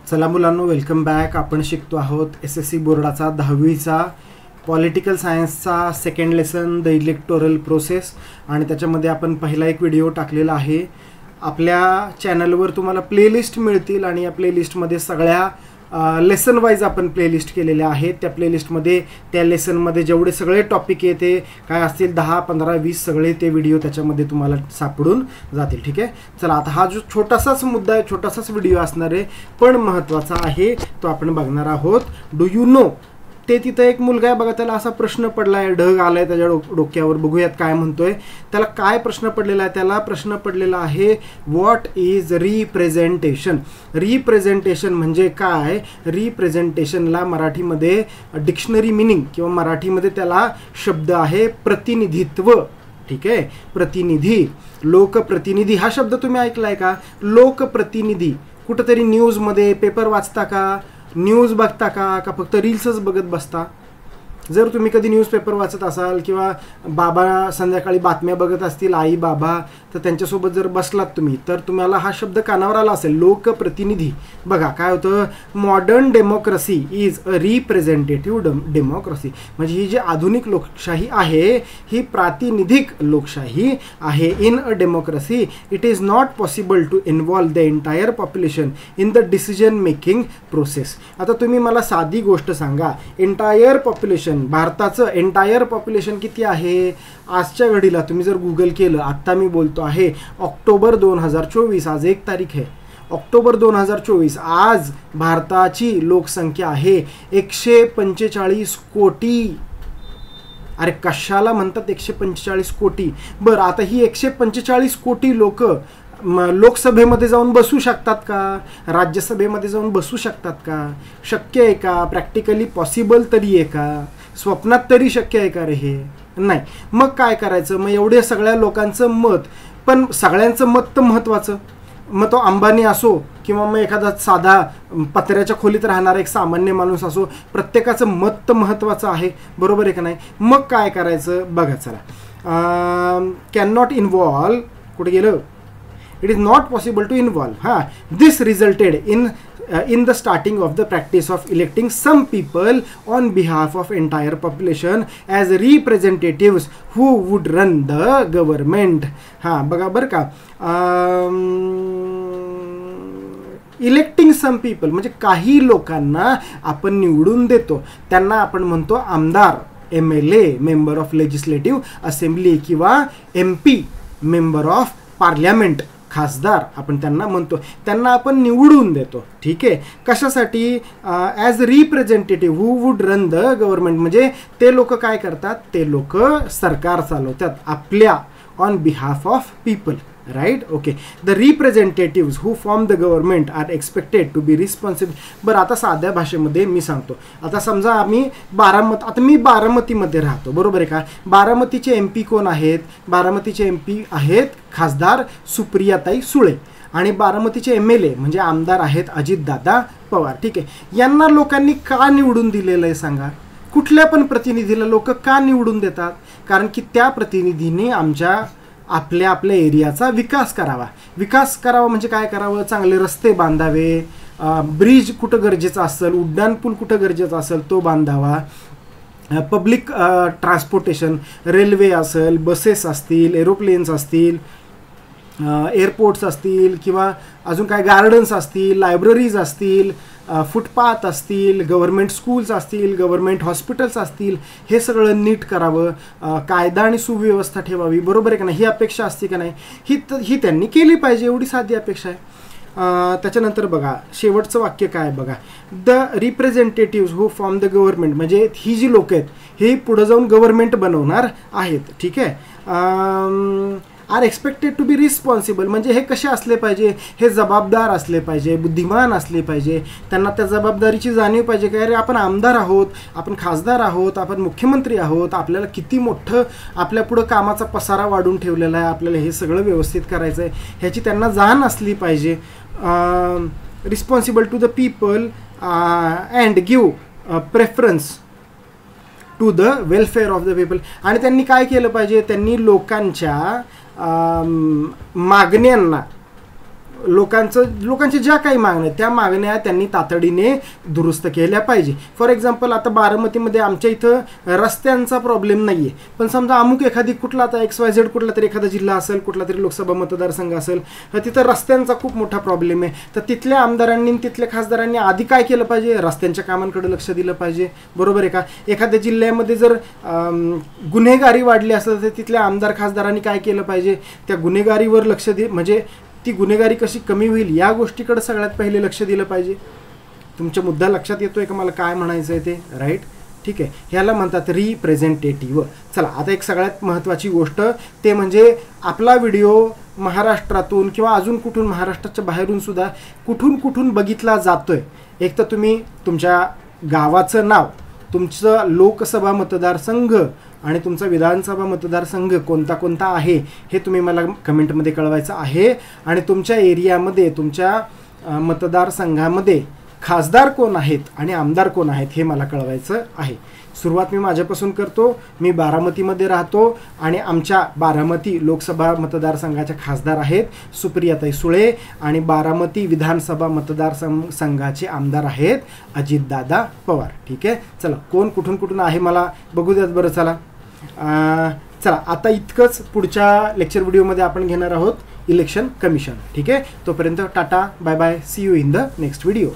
चला मुलांनो, welcome back. आपण शिकतो आहोत SSC बोर्डाचा 10वीचा पॉलिटिकल सायन्सचा second lesson the electoral process. आणि त्याच्यामध्ये आपण पहिला एक व्हिडिओ टाकलेला आहे. आपल्या चॅनलवर तुम्हाला प्लेलिस्ट मिळतील आणि या प्लेलिस्टमध्ये सगळ्या लेसन वाईज आपण प्लेलिस्ट केलेल्या आहेत. त्या प्लेलिस्टमध्ये त्या लेसनमध्ये जेवढे सगळे टॉपिक आहे ते काय असतील 10, 15, 20 सगळे ते व्हिडिओ त्याच्यामध्ये तुम्हाला सापडून जातील. ठीक आहे. चला, आता हा जो छोटासाच मुद्दा आहे, छोटासाच व्हिडिओ असणार आहे पण महत्त्वाचा आहे, तो आपण बघणार आहोत. डू यू नो, ते तिथं एक मुलगा आहे बघा, त्याला असा प्रश्न पडला आहे, ढग आलाय त्याच्या डोक्यावर. बघूयात काय म्हणतोय. त्याला काय प्रश्न पडलेला आहे? त्याला प्रश्न पडलेला आहे, व्हॉट इज रिप्रेझेंटेशन. रिप्रेझेंटेशन म्हणजे काय? रिप्रेझेंटेशनला मराठीमध्ये डिक्शनरी मिनिंग किंवा मराठीमध्ये त्याला शब्द आहे प्रतिनिधित्व. ठीक आहे. प्रतिनिधी, लोकप्रतिनिधी हा शब्द तुम्ही ऐकलाय का? लोकप्रतिनिधी कुठंतरी न्यूजमध्ये, पेपर वाचता का? न्यूज बघता का फक्त रील्सच बघत बसता? जर तुम्ही कधी न्यूजपेपर वाचत असाल किंवा बाबा संध्याकाळी बातम्या बघत असतील, आई बाबा, तर त्यांच्यासोबत जर बसलात तुम्ही तर तुम्हाला हा शब्द कानावर आला असेल, लोकप्रतिनिधी. बघा काय होतं, modern democracy is a representative democracy. म्हणजे ही जी आधुनिक लोकशाही आहे ही प्रातिनिधिक लोकशाही आहे. In a democracy it is not possible to involve the entire population in the decision making process. आता तुम्ही मला साधी गोष्ट सांगा, एंटायर पॉप्युलेशन, भारताचं एंटायर पॉप्युलेशन किती आहे? आजच्या घडीला तुम्ही जर गुगल केलं, आत्ता मी बोलतो आहे ऑक्टोबर 2024, आज 1 तारीख आहे, ऑक्टोबर 2024. आज भारताची लोकसंख्या आहे 145 कोटी. अरे कशाला म्हणतात 145 कोटी? बरं, आता ही 145 कोटी लोक लोकसभेमध्ये जाऊन बसू शकतात का? राज्यसभेमध्ये जाऊन बसू शकतात का? शक्य आहे का? प्रॅक्टिकली पॉसिबल तरी आहे का? स्वप्नात तरी शक्य आहे का रे हे? नाही. मग काय करायचं? मग एवढ्या सगळ्या लोकांचं मत, पण सगळ्यांचं मत तर महत्त्वाचं. मग तो अंबानी असो किंवा मग एखादा साधा पत्र्याच्या खोलीत राहणारा एक सामान्य माणूस असो, प्रत्येकाचं मत तर महत्त्वाचं आहे. बरोबर आहे का नाही? मग काय करायचं बघा. चला, कॅन नॉट इन्व्हॉल्व, कुठे गेलं? It is not possible to involve. This resulted in the starting of the practice of electing some people on behalf of entire population as representatives who would run the government. बघा बरं का, electing some people म्हणजे काही लोकांना आपण निवडून देतो, त्यांना आपण म्हणतो आमदार, MLA, member of legislative assembly, किंवा MP, मेंबर ऑफ पार्लमेंट, खासदार आपण त्यांना म्हणतो. त्यांना आपण निवडून देतो. ठीक आहे. कशासाठी? As representative who would run the government. म्हणजे ते लोक काय करतात? ते लोक सरकार चालवतात आपल्या, on behalf of people. Right. Okay. The representatives who form the government are expected to be responsible. बरं, आता साध्या भाषेमध्ये मी सांगतो. आता समजा आता मी बारामतीमध्ये राहतो, बरोबर आहे का? बारामतीचे MP कोण आहेत? बारामतीचे MP आहेत खासदार सुप्रियाताई सुळे, आणि बारामतीचे MLA म्हणजे आमदार आहेत अजितदादा पवार. ठीक आहे. यांना लोकांनी का निवडून दिलेलं आहे सांगा? कुठल्या पण प्रतिनिधीला लोक का निवडून देतात? कारण की त्या प्रतिनिधीने आपल्या एरियाचा विकास करावा. विकास करावा म्हणजे काय करावं? चांगले रस्ते बांधावे, ब्रिज कुठं गरजेचं असेल, उड्डाणपूल कुठं गरजेचं असेल तो बांधावा, पब्लिक ट्रान्सपोर्टेशन, रेल्वे असेल, बसेस असतील, एरोप्लेन्स असतील, एअरपोर्ट्स असतील, किंवा अजून काय गार्डन्स असतील, लायब्ररीज असतील, फुटपाथ असतील, गव्हर्मेंट स्कूल्स असतील, गव्हर्मेंट हॉस्पिटल्स असतील, हे सगळं नीट करावं, कायदा आणि सुव्यवस्था ठेवावी. बरोबर आहे का नाही? ही अपेक्षा असते का नाही? ही त्यांनी केली पाहिजे, एवढी साधी अपेक्षा आहे. त्याच्यानंतर बघा शेवटचं वाक्य काय बघा, the representatives who form the government. म्हणजे ही जी लोक आहेत हे पुढे जाऊन गव्हर्नमेंट बनवणार आहेत. ठीक आहे. Are expected to be responsible म्हणजे हे कसे असले पाहिजे? हे जबाबदार असले पाहिजे, बुद्धिमान असले पाहिजे, त्यांना त्या जबाबदारीची जाणीव पाहिजे की अरे आपण आमदार आहोत, आपण खासदार आहोत, आपण मुख्यमंत्री आहोत, आपल्याला किती मोठं आपल्या पुढं कामाचा पसारा वाढून ठेवलेला आहे, आपल्याला हे सगळं व्यवस्थित करायचं आहे ह्याची त्यांना जाण असली पाहिजे. Responsible to the people and give preference to the welfare of the people. आणि त्यांनी काय केलं पाहिजे? त्यांनी लोकांच्या मागण्यांना लोकांच्या ज्या काही मागण्या त्या मागण्या त्यांनी तातडीने दुरुस्त केल्या पाहिजे. फॉर एक्झाम्पल आता बारामतीमध्ये आमच्या इथं रस्त्यांचा प्रॉब्लेम नाही आहे, पण समजा अमुक एखादी कुठला आता XYZ कुठला तरी एखादा जिल्हा असेल, कुठला तरी लोकसभा मतदारसंघ असेल, तर तिथं रस्त्यांचा खूप मोठा प्रॉब्लेम आहे. तर तिथल्या आमदारांनी तिथल्या खासदारांनी आधी काय केलं पाहिजे, रस्त्यांच्या कामांकडे लक्ष दिलं पाहिजे. बरोबर आहे का? एखाद्या जिल्ह्यामध्ये जर गुन्हेगारी वाढली असेल तर तिथल्या आमदार खासदारांनी काय केलं पाहिजे, त्या गुन्हेगारीवर लक्ष म्हणजे ती गुन्हेगारी कशी कमी होईल या गोष्टीकडे सगळ्यात पहिले लक्ष दिलं पाहिजे. तुमचा मुद्दा लक्षात येतोय का मला काय म्हणायचं आहे ते? राईट, ठीक आहे. ह्याला म्हणतात रिप्रेझेंटेटिव्ह. चला आता एक सगळ्यात महत्त्वाची गोष्ट ते म्हणजे आपला व्हिडिओ महाराष्ट्रातून किंवा अजून कुठून महाराष्ट्राच्या बाहेरून सुद्धा कुठून बघितला जातोय. एक तर तुम्ही तुमच्या गावाचं नाव, तुमचं लोकसभा मतदारसंघ आणि तुमचा विधानसभा मतदारसंघ कोणता आहे हे तुम्ही मला कमेंटमध्ये कळवायचं आहे. आणि तुमच्या एरियामध्ये तुमच्या मतदारसंघामध्ये खासदार कोण आहेत आणि आमदार कोण आहेत हे मला कळवायचं आहे. सुरुवात मी माझ्यापासून करतो. मी बारामतीमध्ये राहतो आणि आमच्या बारामती लोकसभा मतदारसंघाच्या खासदार आहेत सुप्रियाताई सुळे आणि बारामती विधानसभा मतदारसंघाचे आमदार आहेत अजितदादा पवार. ठीक आहे, चला कोण कुठून आहे मला बघू द्यात बरं. चला आता इतकंच. पुढच्या लेक्चर व्हिडिओमध्ये आपण घेणार आहोत इलेक्शन कमिशन. ठीक आहे, तोपर्यंत tata, bye bye, see you in the next video.